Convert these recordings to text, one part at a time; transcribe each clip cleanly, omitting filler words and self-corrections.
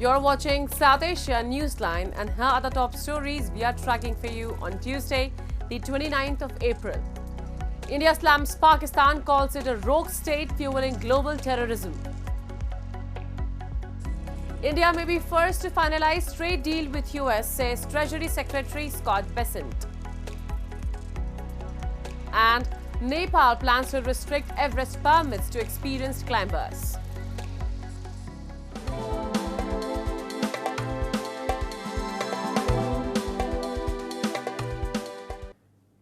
You're watching South Asia Newsline, and here are the top stories we are tracking for you on Tuesday, the 29th of April. India slams Pakistan, calls it a rogue state fueling global terrorism. India may be first to finalize trade deal with US, says Treasury Secretary Scott Bessent. And Nepal plans to restrict Everest permits to experienced climbers.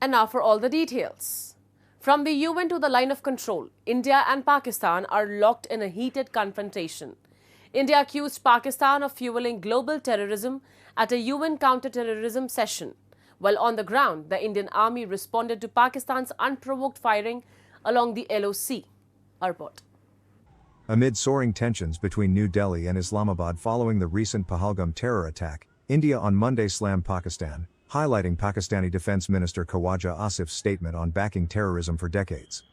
And now for all the details. From the UN to the line of control, India and Pakistan are locked in a heated confrontation. India accused Pakistan of fueling global terrorism at a UN counter-terrorism session, while on the ground, the Indian Army responded to Pakistan's unprovoked firing along the LOC. Our report. Amid soaring tensions between New Delhi and Islamabad following the recent Pahalgam terror attack, India on Monday slammed Pakistan, highlighting Pakistani Defense Minister Khawaja Asif's statement on backing terrorism for decades.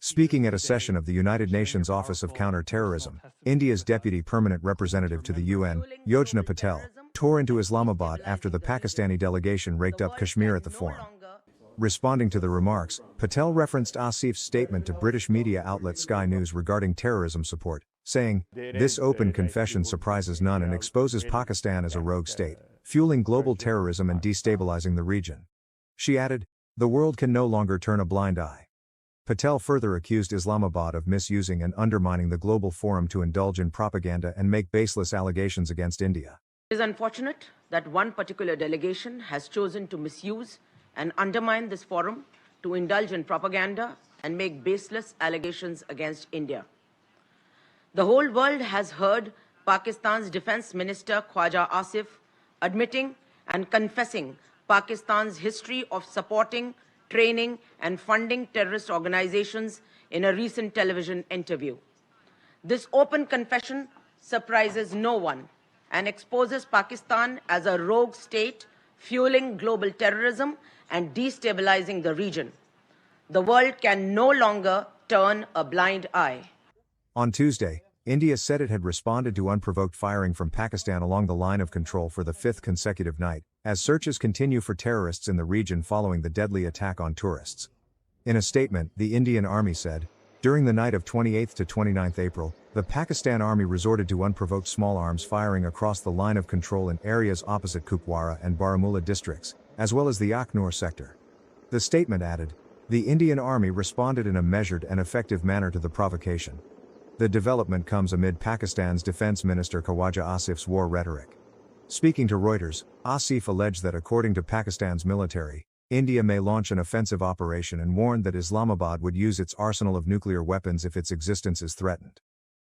Speaking at a session of the United Nations Office of Counter-Terrorism, India's Deputy Permanent Representative to the UN, Yojna Patel, tore into Islamabad after the Pakistani delegation raked up Kashmir at the forum. Responding to the remarks, Patel referenced Asif's statement to British media outlet Sky News regarding terrorism support, saying, "This open confession surprises none and exposes Pakistan as a rogue state, fueling global terrorism and destabilizing the region." She added, "The world can no longer turn a blind eye." Patel further accused Islamabad of misusing and undermining the global forum to indulge in propaganda and make baseless allegations against India. It is unfortunate that one particular delegation has chosen to misuse and undermine this forum to indulge in propaganda and make baseless allegations against India. The whole world has heard Pakistan's Defense Minister Khawaja Asif admitting and confessing Pakistan's history of supporting, training and funding terrorist organizations in a recent television interview. This open confession surprises no one and exposes Pakistan as a rogue state fueling global terrorism and destabilizing the region. The world can no longer turn a blind eye. On Tuesday, India said it had responded to unprovoked firing from Pakistan along the line of control for the fifth consecutive night, as searches continue for terrorists in the region following the deadly attack on tourists. In a statement, the Indian Army said, "During the night of 28th to 29th April, the Pakistan Army resorted to unprovoked small arms firing across the line of control in areas opposite Kupwara and Baramulla districts, as well as the Akhnur sector." The statement added, "The Indian Army responded in a measured and effective manner to the provocation." The development comes amid Pakistan's Defense Minister Khawaja Asif's war rhetoric. Speaking to Reuters, Asif alleged that according to Pakistan's military, India may launch an offensive operation and warned that Islamabad would use its arsenal of nuclear weapons if its existence is threatened.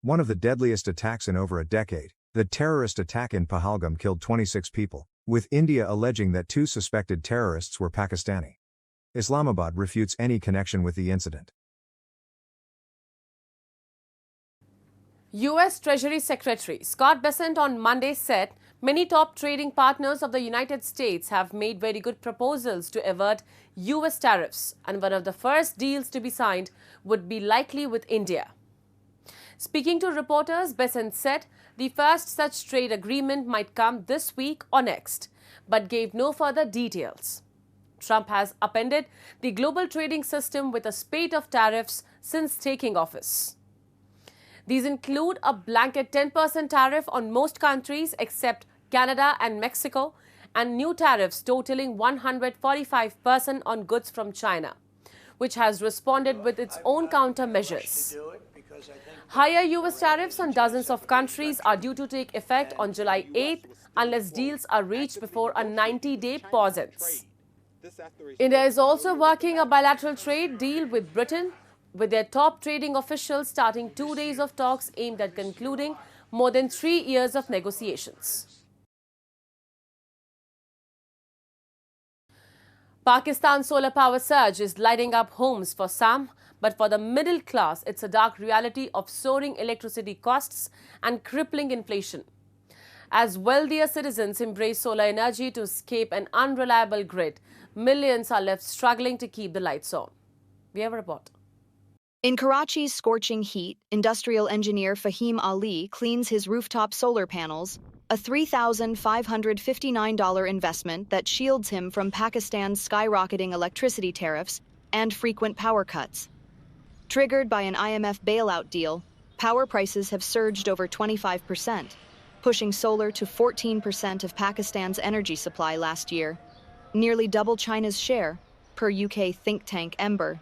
One of the deadliest attacks in over a decade, the terrorist attack in Pahalgam killed 26 people, with India alleging that 2 suspected terrorists were Pakistani. Islamabad refutes any connection with the incident. US Treasury Secretary Scott Bessent on Monday said many top trading partners of the United States have made very good proposals to avert US tariffs, and one of the first deals to be signed would be likely with India. Speaking to reporters, Bessent said the first such trade agreement might come this week or next, but gave no further details. Trump has upended the global trading system with a spate of tariffs since taking office. These include a blanket 10% tariff on most countries except Canada and Mexico, and new tariffs totaling 145% on goods from China, which has responded with its own countermeasures. Higher US tariffs on dozens of countries are due to take effect on July 8th unless deals are reached before a 90-day pause ends. India is also working a bilateral trade deal with Britain, with their top trading officials starting 2 days of talks aimed at concluding more than 3 years of negotiations. Pakistan's solar power surge is lighting up homes for some, but for the middle class, it's a dark reality of soaring electricity costs and crippling inflation. As wealthier citizens embrace solar energy to escape an unreliable grid, millions are left struggling to keep the lights on. We have a report. In Karachi's scorching heat, industrial engineer Fahim Ali cleans his rooftop solar panels, a $3,559 investment that shields him from Pakistan's skyrocketing electricity tariffs and frequent power cuts. Triggered by an IMF bailout deal, power prices have surged over 25%, pushing solar to 14% of Pakistan's energy supply last year, nearly double China's share, per UK think tank Ember.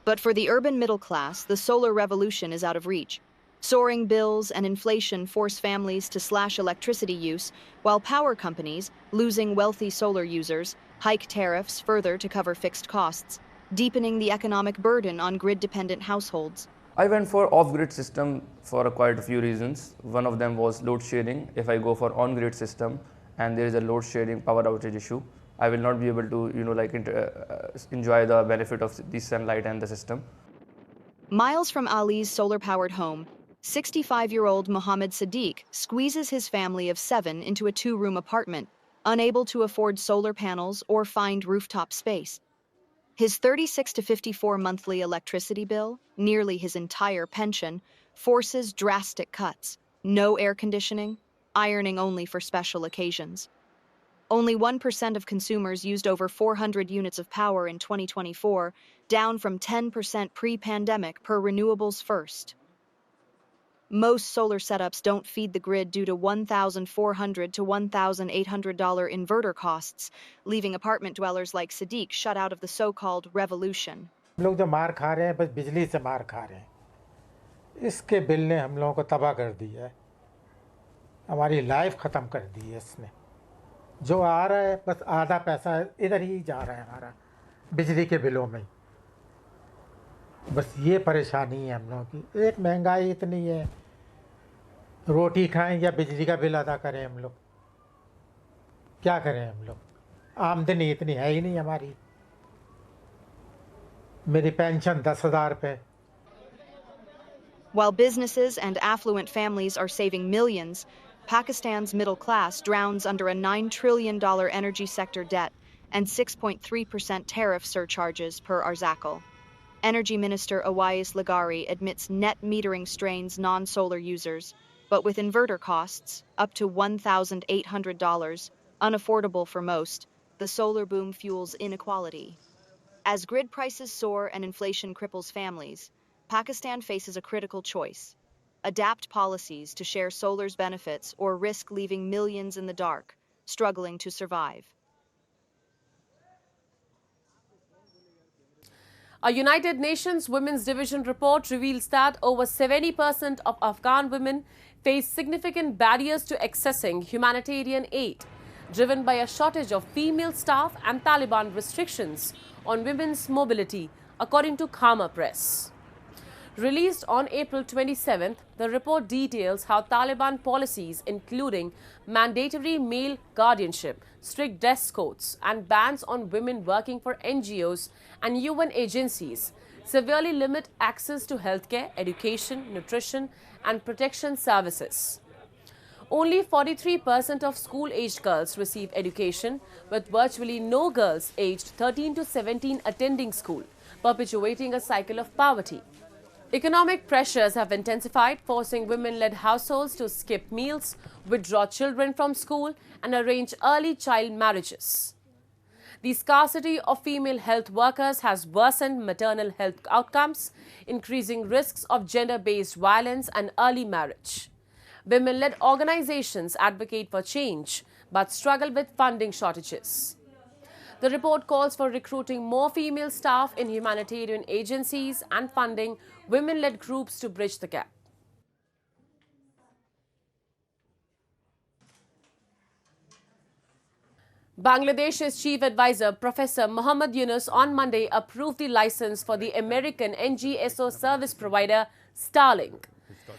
But for the urban middle class, the solar revolution is out of reach. Soaring bills and inflation force families to slash electricity use, while power companies, losing wealthy solar users, hike tariffs further to cover fixed costs, deepening the economic burden on grid-dependent households. I went for off-grid system for quite a few reasons. One of them was load sharing. If I go for on-grid system and there is a load sharing power outage issue, I will not be able to enjoy the benefit of the sunlight and the system. Miles from Ali's solar-powered home, 65-year-old Mohammed Sadiq squeezes his family of 7 into a 2-room apartment, unable to afford solar panels or find rooftop space. His 36 to 54 monthly electricity bill, nearly his entire pension, forces drastic cuts. No air conditioning, ironing only for special occasions. Only 1% of consumers used over 400 units of power in 2024, down from 10% pre-pandemic per Renewables First. Most solar setups don't feed the grid due to $1,400 to $1,800 inverter costs, leaving apartment dwellers like Sadiq shut out of the so-called revolution. हम लोग जो मार खा रहे हैं बस बिजली से मार खा रहे हैं। इसके बिल ने हम लोगों को तबाह कर दिया है, हमारी लाइफ ख़त्म कर दी है इसने। जो आ रहा है बस आधा पैसा इधर ही जा रहा है हमारा बिजली के बिलों में। बस ये परेशानी है हम लोगों की। एक महंगाई इतनी है, रोटी खाएं या बिजली का बिल अदा करें हम लोग, क्या करें हम लोग? आमदनी इतनी है ही नहीं हमारी। मेरी पेंशन 10,000 रुपये। While businesses and affluent families are saving millions, Pakistan's middle class drowns under a $9 trillion energy sector debt and 6.3% tariff surcharges per Arzakal. Energy Minister Awais Lagari admits net metering strains non-solar users, but with inverter costs, up to $1,800, unaffordable for most, the solar boom fuels inequality. As grid prices soar and inflation cripples families, Pakistan faces a critical choice: adapt policies to share solar's benefits or risk leaving millions in the dark, struggling to survive. A United Nations Women's Division report reveals that over 70% of Afghan women face significant barriers to accessing humanitarian aid, driven by a shortage of female staff and Taliban restrictions on women's mobility, according to Khama Press. Released on April 27th, the report details how Taliban policies, including mandatory male guardianship, strict dress codes, and bans on women working for NGOs and UN agencies, severely limit access to healthcare, education, nutrition, and protection services. Only 43% of school-aged girls receive education, with virtually no girls aged 13 to 17 attending school, perpetuating a cycle of poverty. Economic pressures have intensified, forcing women-led households to skip meals, withdraw children from school, and arrange early child marriages. The scarcity of female health workers has worsened maternal health outcomes, increasing risks of gender-based violence and early marriage. Women-led organizations advocate for change, but struggle with funding shortages. The report calls for recruiting more female staff in humanitarian agencies and funding women-led groups to bridge the gap. Bangladesh's chief advisor, Professor Muhammad Yunus, on Monday approved the license for the American NGSO service provider Starlink.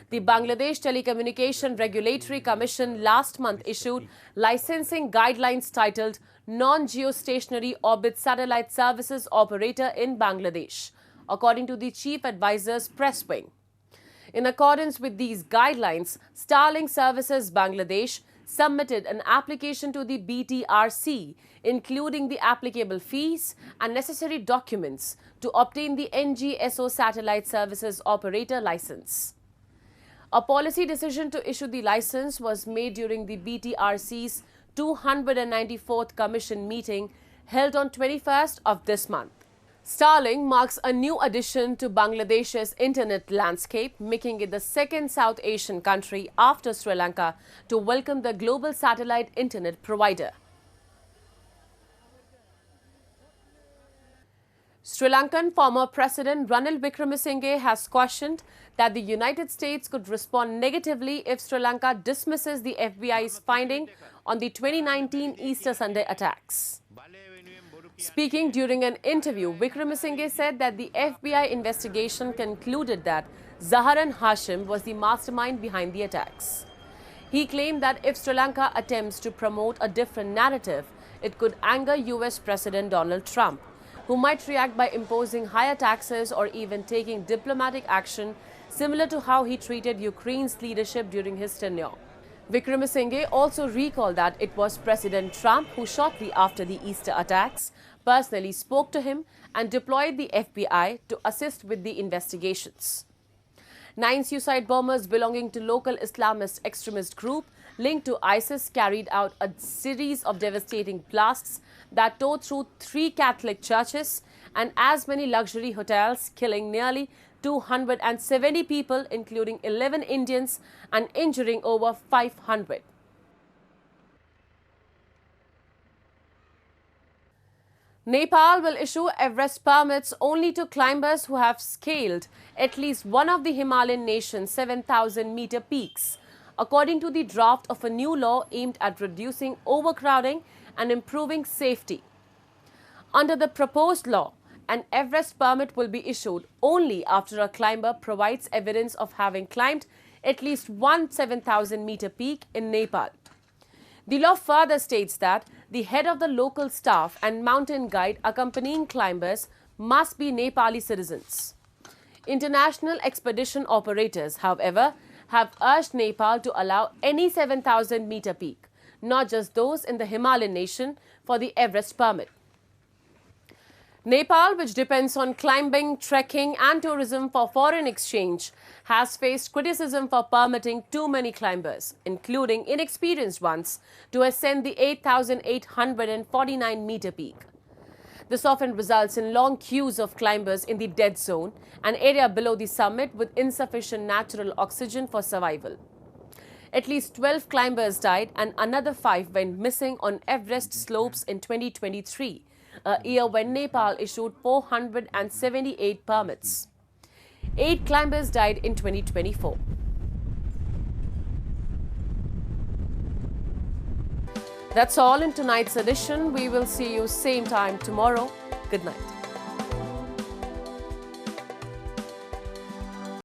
The Bangladesh Telecommunication Regulatory Commission last month issued licensing guidelines titled Non-Geostationary Orbit Satellite Services Operator in Bangladesh, according to the chief advisor's press wing. In accordance with these guidelines, Starlink Services Bangladesh submitted an application to the BTRC, including the applicable fees and necessary documents to obtain the NGSO Satellite Services Operator license. A policy decision to issue the license was made during the BTRC's 294th Commission meeting held on 21st of this month. Starlink marks a new addition to Bangladesh's internet landscape, making it the second South Asian country after Sri Lanka to welcome the global satellite internet provider. Sri Lankan former President Ranil Wickremesinghe has cautioned that the United States could respond negatively if Sri Lanka dismisses the FBI's finding on the 2019 Easter Sunday attacks. Speaking during an interview, Wickremesinghe said that the FBI investigation concluded that Zaharan Hashim was the mastermind behind the attacks. He claimed that if Sri Lanka attempts to promote a different narrative, it could anger US President Donald Trump, who might react by imposing higher taxes or even taking diplomatic action similar to how he treated Ukraine's leadership during his tenure. Wickremesinghe also recalled that it was President Trump who shortly after the Easter attacks personally spoke to him and deployed the FBI to assist with the investigations. 9 suicide bombers belonging to local Islamist extremist group linked to ISIS carried out a series of devastating blasts that tore through 3 Catholic churches and as many luxury hotels, killing nearly 270 people, including 11 Indians, and injuring over 500. Nepal will issue Everest permits only to climbers who have scaled at least one of the Himalayan nation's 7,000-meter peaks, according to the draft of a new law aimed at reducing overcrowding and improving safety. Under the proposed law, an Everest permit will be issued only after a climber provides evidence of having climbed at least one 7,000-meter peak in Nepal. The law further states that the head of the local staff and mountain guide accompanying climbers must be Nepali citizens. International expedition operators, however, have urged Nepal to allow any 7,000-meter peak, not just those in the Himalayan nation, for the Everest permit. Nepal, which depends on climbing, trekking and tourism for foreign exchange, has faced criticism for permitting too many climbers, including inexperienced ones, to ascend the 8,849-meter peak. This often results in long queues of climbers in the dead zone, an area below the summit with insufficient natural oxygen for survival. At least 12 climbers died and another 5 went missing on Everest slopes in 2023. A year when Nepal issued 478 permits. 8 climbers died in 2024. That's all in tonight's edition. We will see you same time tomorrow. Good night.